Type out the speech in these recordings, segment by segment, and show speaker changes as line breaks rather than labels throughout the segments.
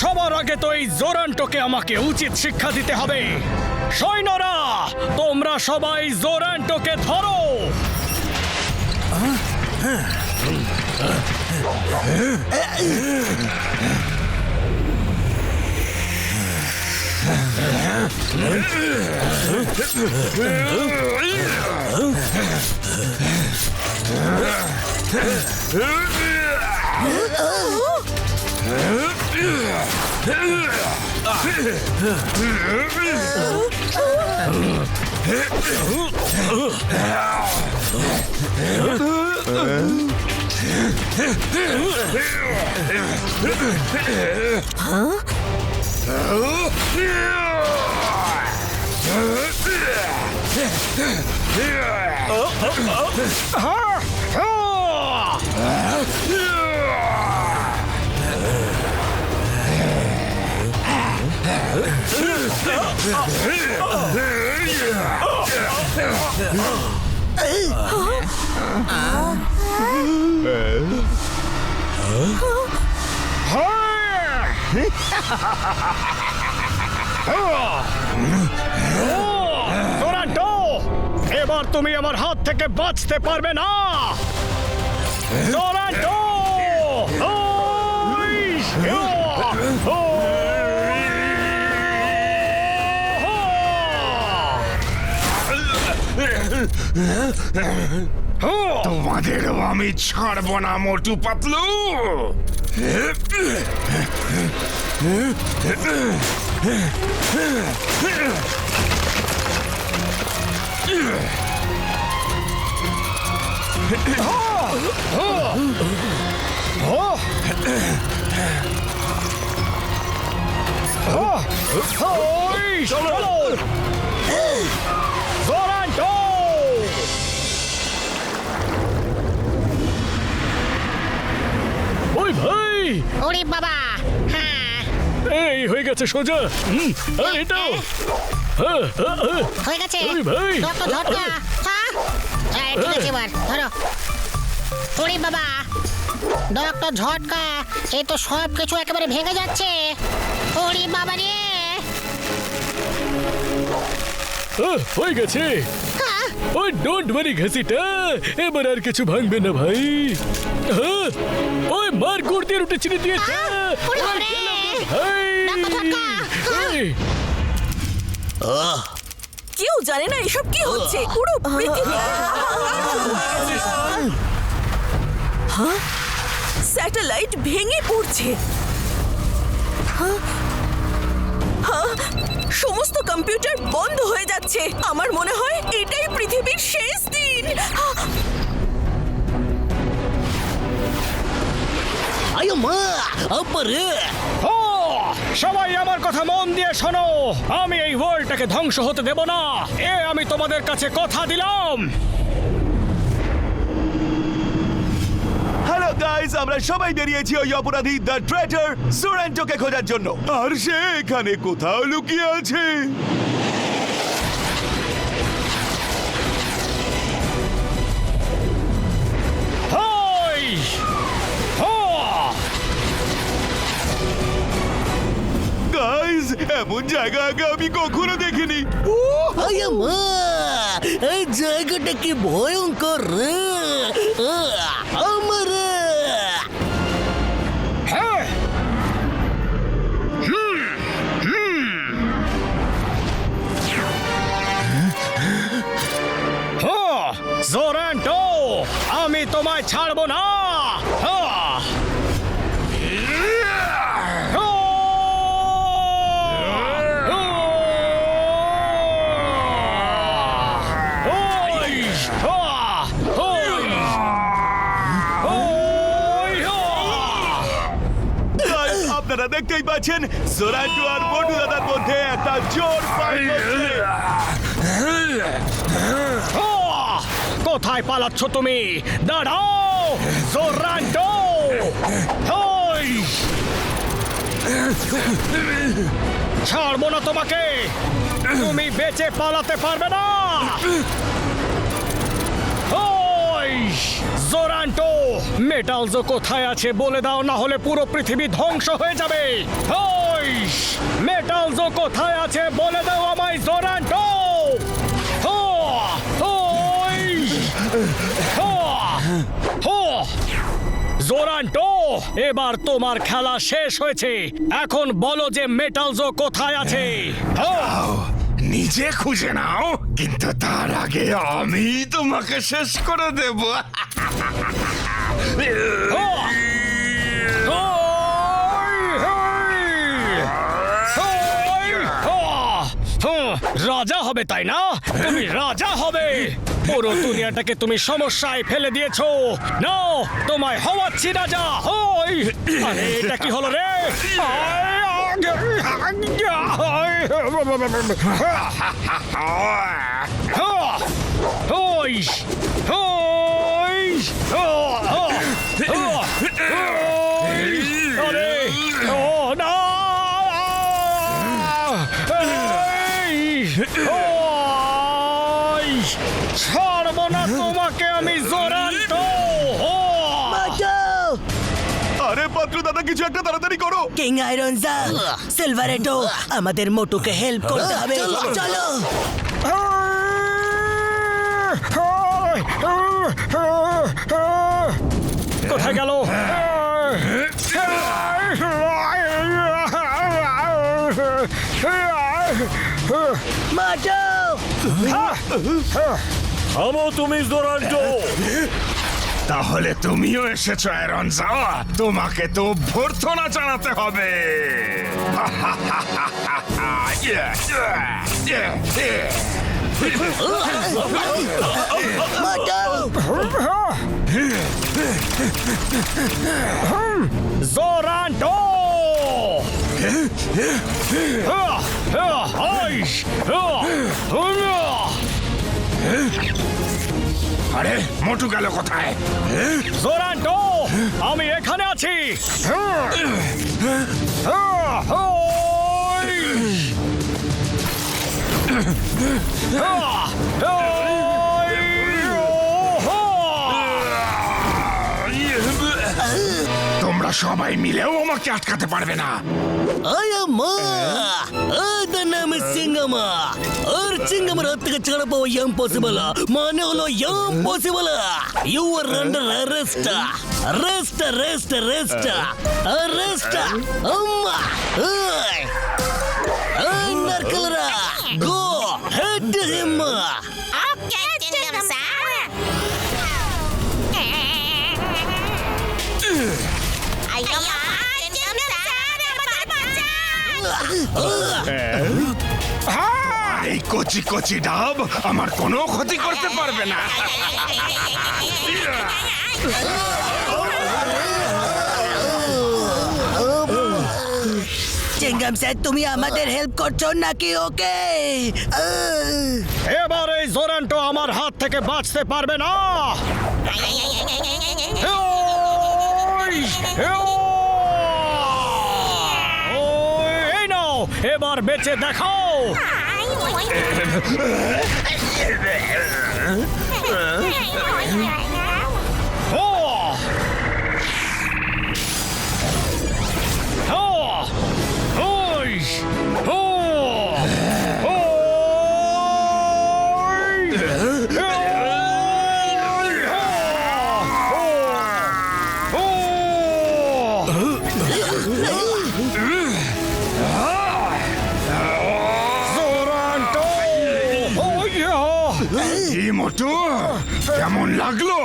সবার আগে তো এই জোরান্টোকে আমাকে উচিত শিক্ষা দিতে হবে। সৈন্যরা, তোমরা সবাই জোরান্টোকে ধরো। জোরান্টো, এবার তুমি আমার হাত থেকে বাঁচতে পারবে না। জোরান্টো!
তোমাদেরও আমি ছাড়বো না মোটু পাতলু।
চলো জোরান্টো! ওই ভাই,
ওরে বাবা! হ্যাঁ,
এই হয়ে গেছে সোজা। আর এটাও
হয়ে গেছে।
ওরে ভাই!
ডক্টর ঝটকা! হ্যাঁ, ঠিক আছে, এবার ধরো। ওরে বাবা! ডক্টর ঝটকা, এই তো সব কিছু একেবারে ভেঙে যাচ্ছে। ওরে বাবা রে!
হয়ে গেছে। ওই ডোন্ট ওয়ারি ঘাসিটা, এবার আর কিছু ভাঙবে না ভাই। ওই মার গুড় দিয়ে রুটি চিনি দিয়েছে।
ওরে বাবা রে! ডক্টর ঝটকা!
কেউ জানে না এসব কি হচ্ছে। পুরো পৃথিবী স্যাটেলাইট ভেঙে পড়ছে। সমস্ত কম্পিউটার বন্ধ হয়ে যাচ্ছে। আমার মনে হয় এটাই পৃথিবীর শেষ দিন।
আয়ো মা, আব্বারে!
সবাই আমার কথা মন দিয়ে শোনো, আমি এই ওয়ার্ল্ডটাকে ধ্বংস হতে দেব না। আমি তোমাদের কাছে কথা দিলাম।
হ্যালো গাইস, আমরা সবাই বেরিয়েছি ওই অপরাধী দ্য ট্রেটার জোরান্টোকে খোঁজার জন্য। আর সে এখানে কোথাও লুকিয়ে আছে। গাইস, এমন জায়গা আগে আমি কখনো দেখিনি।
আয়ো মা, এই জায়গাটা কি ভয়ঙ্কর রে! আমার
জোরান্টো, আমি তোমায় ছাড়বো না।
আপনারা দেখতেই পাচ্ছেন জোরান্টো আর মোটু দাদার মধ্যে একটা জোর ফাইট হচ্ছে।
কোথায় পালাচ্ছ তুমি? দাঁড়াও জোরান্টো! ছাড়বো না তোমাকে, তুমি বেঁচে পালাতে পারবে না। জোরান্টো, মেটালজো কোথায় আছে বলে দাও, না হলে পুরো পৃথিবী ধ্বংস হয়ে যাবে। ওই মেটালজো কোথায় আছে বলে দাও আমায়, জোরান্টো। হো ওই হো হো জোরান্টো, এবার তোমার খেলা শেষ হয়েছে। এখন বলো যে মেটালজো কোথায় আছে। হো
নিজে খুঁজে নাও, কিন্তু তার আগে আমি তোমাকে শেষ করে দেব।
হো রাজা হবে তাই না? তুমি রাজা হবে। পুরো দুনিয়াটাকে তুমি সমস্যায় ফেলে দিয়েছো। নাও, তোমায় হওয়াচ্ছি রাজা। ওই আরে এটা কি হলো রে? ওই আরে ও না, ছাড়বো না তোমাকে আমি, জোরান্টো।
আরে পাত্র দাদা, কিছু একটা তাড়াতাড়ি করো।
কিং আয়রনজা, সিলভারেটো, আমাদের মোটুকে হেল্প করতে হবে। চলো
কোথায় গেল?
মোটু,
থামো তুমি, জোরান্টো।
তাহলে তুমিও এসেছো আয়রনজা, তোমাকে তো অভ্যর্থনা জানাতে হবে।
জোরান্টো!
আরে মোটু গেল কোথায়?
জোরান্টো, আমি এখানে আছি।
তোমরা সবাই মিলেও আমাকে আটকাতে পারবে না।
అయ్యమ్మా అదనమ సింగమా আর চিঙ্গামার হাত থেকে ছাড়া পাওয়া ইম্পসিবল মানে হলো impossible. You are under arrest, arrest, arrest, arrest, arrest. আম্মা এই নারকেলরা, গো হেড হিম।
ওকে চিংগাম স্যার। আইয়া চিংগাম স্যার, আমাদের বাঁচান।
এই কচি কচি ডাব আমার কোনো ক্ষতি করতে পারবে না।
চিংগাম স্যার, তুমি আমাদের হেল্প করছো নাকি? ওকে
এবার এই জোরান্টো আমার হাত থেকে বাঁচতে পারবে না। এই নাও, এবার বেঁচে দেখাও।
কি মোটু, কেমন লাগলো?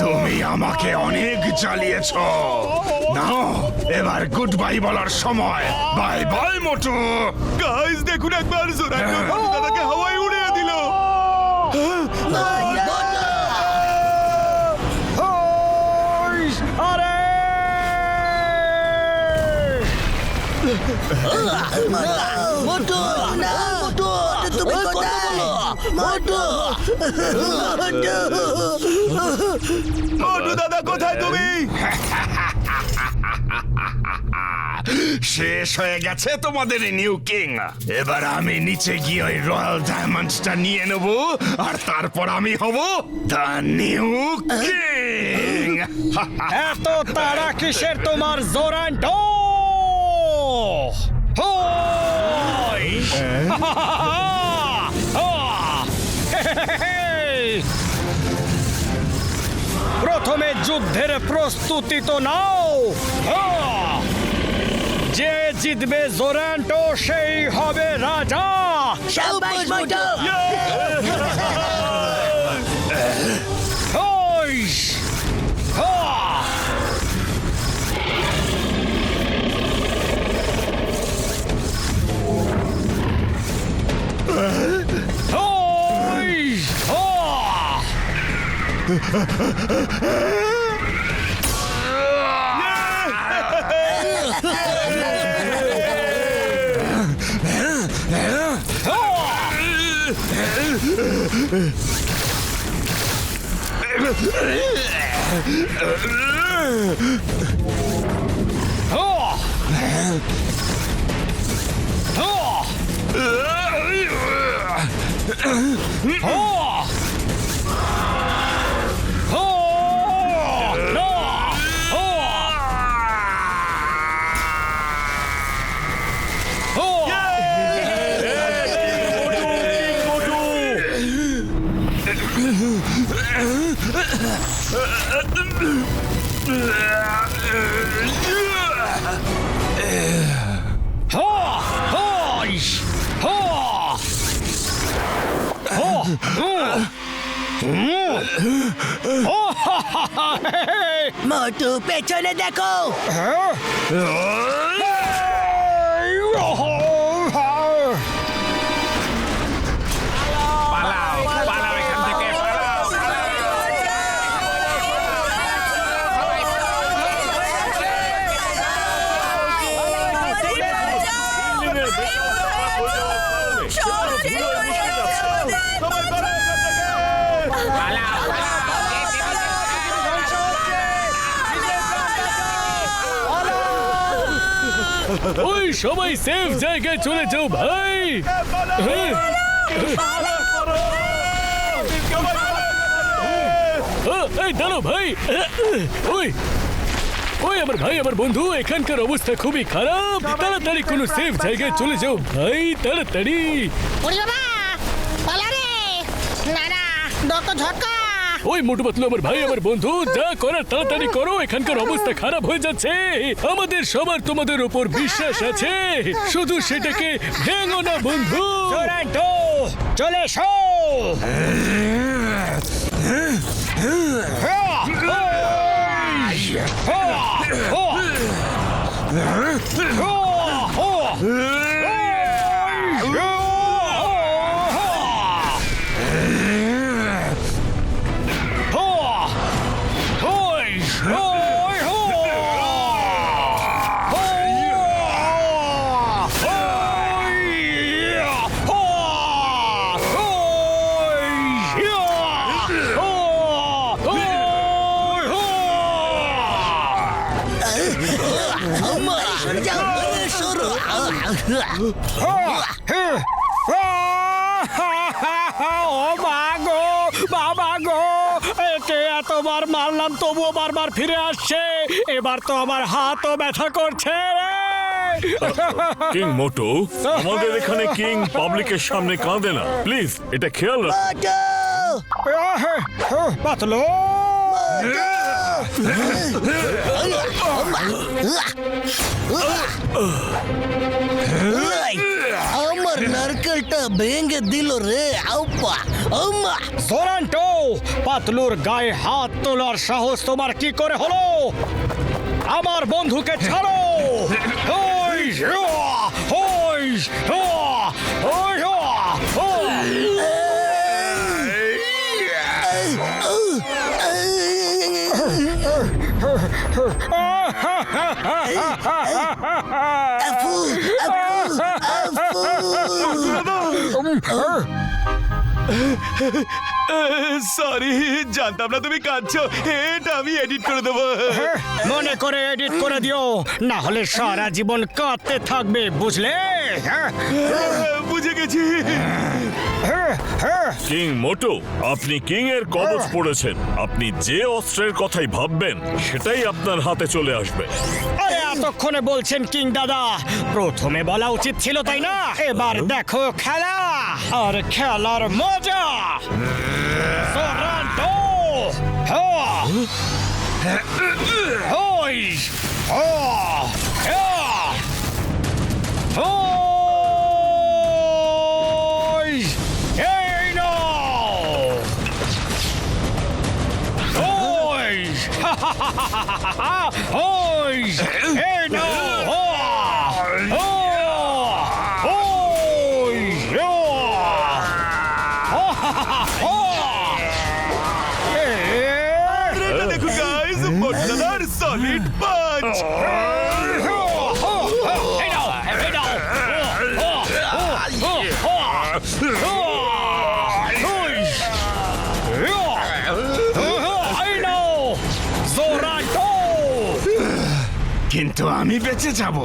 তুমি আমাকে অনেক জ্বালিয়েছো। নাও, এবার গুড বাই বলার সময়। বাই বাই মোটু।
গাইস দেখুন একবার, জোরান্টো পাত্র দাদাকে হাওয়ায় উড়িয়ে দিল।
আরে
মোটু, মোটু,
তুমি কোথায়?
মোটু,
মোটু দাদা কোথায় তুমি?
শেষ হয়ে গেছে তোমাদের নিউ কিং। এবার আমি নিচে গিয়ে ওই রয়্যাল ডায়মন্ডসটা নিয়ে নেব, আর তারপর আমি হব দ্য নিউ কিং।
এত তারা কিসের তোমার জোরান্টো? হই! প্রথমে যুদ্ধের প্রস্তুতি তো নাও। যে জিতবে জোরান্টো সেই হবে রাজা।
সাবাস মোটু।
হইস! হা! হইস! হা!
মোটু পেছনে দেখো।
সব শেষ হয়ে গেছে আমাদের।
ওই সবাই সেফ জায়গায় চলে যাও ভাই। এই দাঁড়াও ভাই। ওই ওই আমার ভাই, আমার বন্ধু, এখানকার অবস্থা খুবই খারাপ। তাড়াতাড়ি কোনো সেফ জায়গায় চলে যাও ভাই, তাড়াতাড়ি।
ওরে বাবা, পালা রে। না না, ডক্টর ঝটকা।
ওই মোটু পাতলু আমার ভাই, আমার বন্ধু, যা করার তাড়াতাড়ি করো, এখানকার অবস্থা খারাপ হয়ে যাচ্ছে। আমাদের সবার তোমাদের উপর বিশ্বাস আছে, শুধু সেটাকে ভেঙো না বন্ধু। জোরান্টো, চলে এসো। ও মা গো, বাবা গো, একে এতবার মারলাম তবুও বারবার ফিরে আসছে। এবার তো আমার হাতও ব্যথা করছে রে।
কিং মোটো, আমাদের এখানে কিং পাবলিকের সামনে কাঁদে না, প্লিজ এটা খেয়াল রাখ।
পাতলো,
আমার নারকেলটা ভেঙে দিল রে। আউপা আম্মা।
জোরান্টো, পাতলুর গায়ে হাত তোলার সাহস তোমার কি করে হলো? আমার বন্ধুকে ছাড়ো। ওই, ওই, ওই,
আপু, আপু, আপু।
সরি, জানতাম না তুমি কাঁদছো। এটা আমি এডিট করে দেবো।
মনে করে এডিট করে দিও, না হলে সারা জীবন কাঁদতে থাকবে, বুঝলে?
বুঝে গেছি।
কিং মোটো, আপনি কিং এর কবচ পড়েছেন। আপনি যে অস্ত্রের কথাই ভাববেন সেটাই আপনার হাতে চলে আসবে।
আরে এতক্ষণে বলছেন কিং দাদা, প্রথমে বলা উচিত ছিল, তাই না? এবার দেখো খেলা, আর খেলার মজা। জোরান্টো! ওই! ওই! এই নাও! ওই! ওই! এই নাও! ওই!
এটা দেখুন গাইস, মোটরদার সলিড পাঞ্চ।
কিন্তু আমি বেঁচে যাব,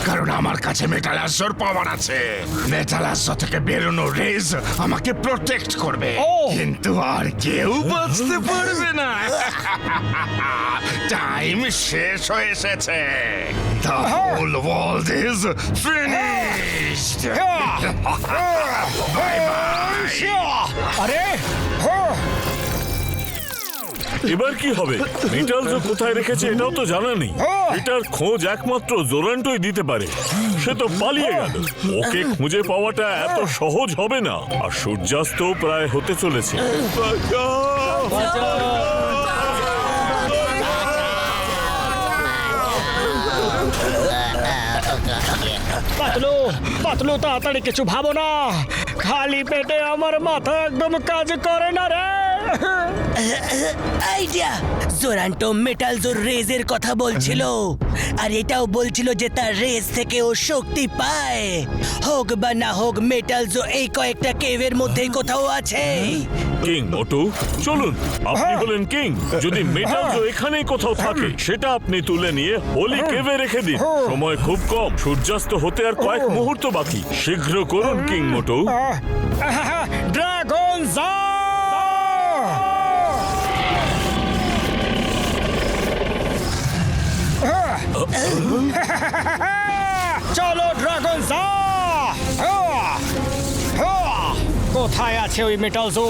কারণ আমার কাছে মেটাল অ্যাসর পাওয়ার আছে। মেটাল অ্যাসর থেকে বেরোনো রেজ আমাকে প্রোটেক্ট করবে, কিন্তু আর কেউ বাঁচতে পারবে না। টাইম শেষ হয়ে এসেছে। The whole world is finished. Bye bye.
আরে
এবার কি হবে? মেটালস কোথায় রেখেছে এটাও তো জানা নেই। এটার খোঁজ একমাত্র জোরান্টোই দিতে পারে। সে তো পালিয়ে গেল। ওকে খুঁজে পাওয়াটা এত সহজ হবে না। আর সূর্যাস্ত প্রায় হতে চলেছে।
পাতলু, পাতলু, তাড়াতাড়ি কিছু ভাবো না। খালি পেটে আমার মাথা একদম কাজ করে না রে।
আইডিয়া! জোরান্টো মেটাল জোর রেজের কথা বলছিল, আর এটাও বলছিল যে তার রেজ থেকে ও শক্তি পায়। হোক বা না হোক, মেটাল জো এই কয়েকটা কেভের মধ্যেই কোথাও আছে।
কিং মোটু, চলুন। আপনি হলেন কিং। যদি মেটালস এখানেই কোথাও থাকে, সেটা আপনি তুলে নিয়ে হোলি কেভে রেখে দিন। সময় খুব কম, সূর্যাস্ত হতে আর কয়েক মুহূর্ত বাকি। শীঘ্র করুন কিং মোটু।
ড্রাগন জা! চলো ড্রাগন জা! কোথায় আছে ওই মেটাল জো?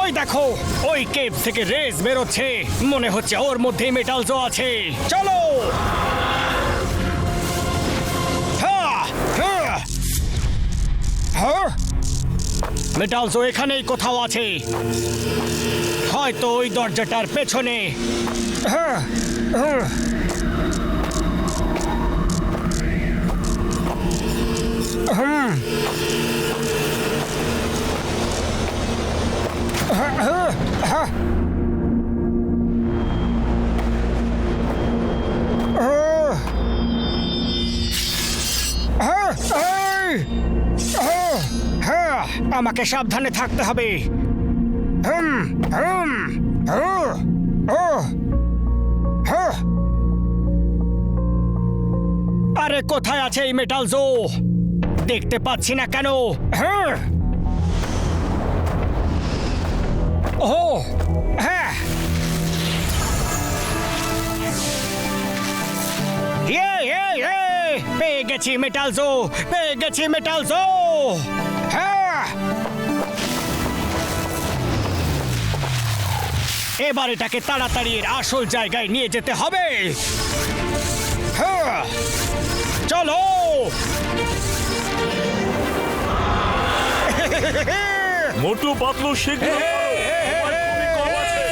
ওই দেখো, ওই কেভ থেকে রেজ বেরোচ্ছে। মনে হচ্ছে ওর মধ্যেই মেটাল জো আছে। চলো! মেটাল জো এখানেই কোথাও আছে, হয়তো ওই দরজাটার পেছনে। আমাকে সাবধানে থাকতে হবে। আরে কোথায় আছে এই মেটাল জো? দেখতে পাচ্ছি না কেন? ও হ্যাঁ, পেয়ে গেছি মেটাল জো, পেয়ে গেছি মেটাল জো। হ্যাঁ, এবার এটাকে তাড়াতাড়ি এর আসল জায়গায় নিয়ে যেতে হবে। হ্যাঁ, চলো।
মোটু, পাতলু, শীঘ্র করো। সময় খুবই কম আছে।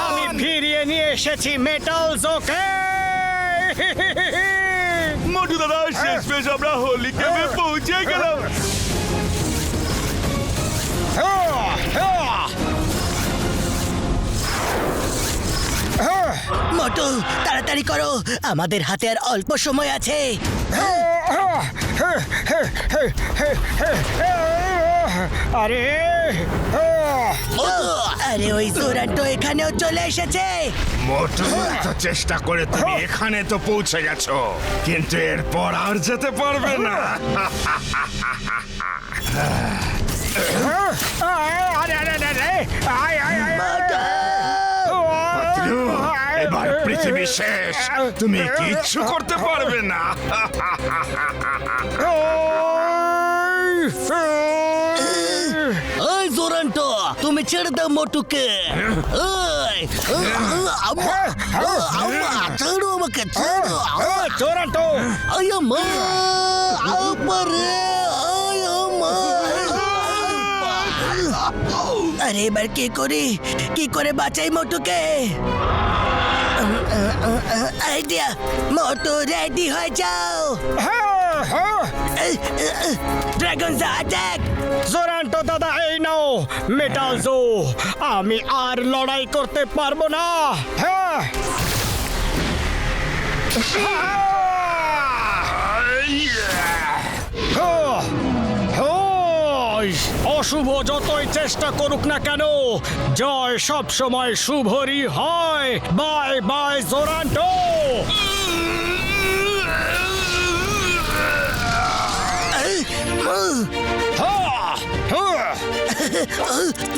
আমি ফিরিয়ে নিয়ে এসেছি মেটাল জোকে।
মোটু দাদা শেষমেশ আমরা হোলি ক্যাম্পে পৌঁছে গেলাম।
মোটু তাড়াতাড়ি করো, আমাদের হাতে আর অল্প সময় আছে।
আরে
আরে ওই জোরান্টো এখানেও চলে এসেছে।
মোটু এত চেষ্টা করে তুমি এখানে তো পৌঁছে গেছো, কিন্তু এরপর আর যেতে পারবে না। পাতলু, এবার পৃথিবী শেষ, তুমি কিচ্ছু করতে পারবে না।
ওই জোরান্টো, তুমি ছেড়ে দাও মোটুকে। ওই, আম্মা, আম্মা, ছাড়ো আমাকে, ছাড়ো।
জোরান্টো,
আয় আম্মা, আপারে, আয় আম্মা।
আরে এবার কি করি, কি করে বাঁচাই মোটুকে? আইডিয়া, মোটু রেডি হয়ে যাও। Dragon attack!
জোরান্টো দাদা, এই নাও মেটাল জো। আমি আর লড়াই করতে পারবো না। হ্যাঁ, অশুভ যতই চেষ্টা করুক না কেন, জয় সব সময় শুভরই হয়। Bye bye জোরান্টো।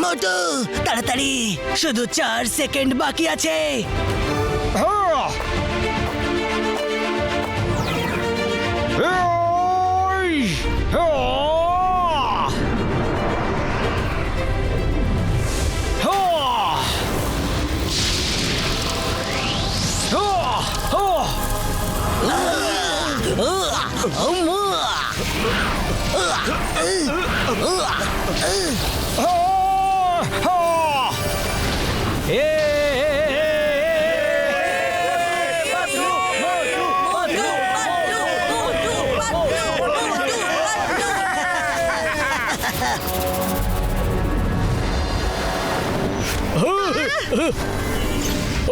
মোটু তাড়াতাড়ি, শুধু 4 সেকেন্ড বাকি আছে।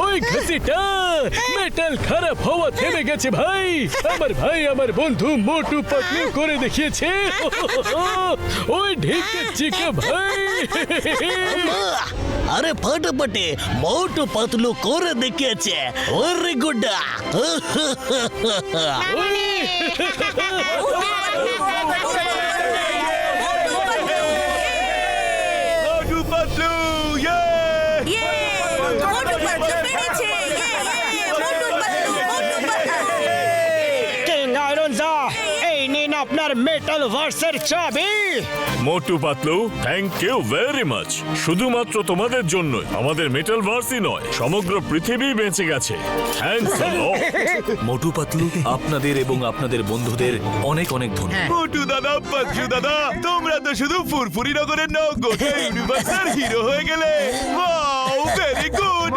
ওই ঘসিটা মেটাল খারাপ হওয়া থেমে গেছে ভাই। আমার বন্ধু মোটু পাতলু করে দেখিয়েছে। ওই ঢেকে চিকে ভাই।
আরে ফটাফটে মোটু পাতলু করে দেখিয়েছে। ওরে গুড্ডা।
মোটু পাতলু, ইয়ে!
কিং আয়রনজা, এই নিন আপনার মেটাল ভার্সের চাবি।
Motu Patlu, thank you very much. শুধুমাত্র তোমাদের জন্যই আমাদের মেটাল ভার্সই নয়, সমগ্র পৃথিবী বেঁচে গেছে। থ্যাঙ্কস আ লট।
মোটু পাতলু, আপনাদের এবং আপনাদের বন্ধুদের অনেক অনেক ধন্যবাদ।
মোটু দাদা, পাতলু দাদা, তোমরা তো শুধু ফুরফুরি নগরের নও, গোটা ইউনিভার্সের হিরো হয়ে গেলে। Wow, very good.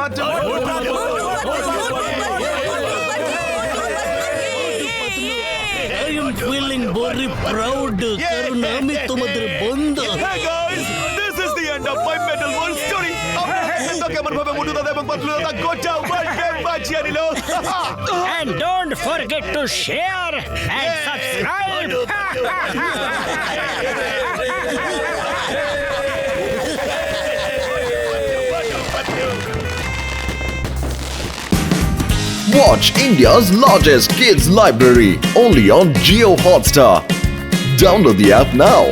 I am feeling very proud কারণ আমি তোমাদের বন্ধু।
Hey guys, this is the end of my Metal World story. আমরা কেমন ভাবে মোটু দাদা এবং পাতলু দাদা গোটা ওয়ার্ল্ডকে বাঁচিয়ে নিল।
And don't forget to share and subscribe.
Watch India's largest kids library only on Jio Hotstar. Download the app now.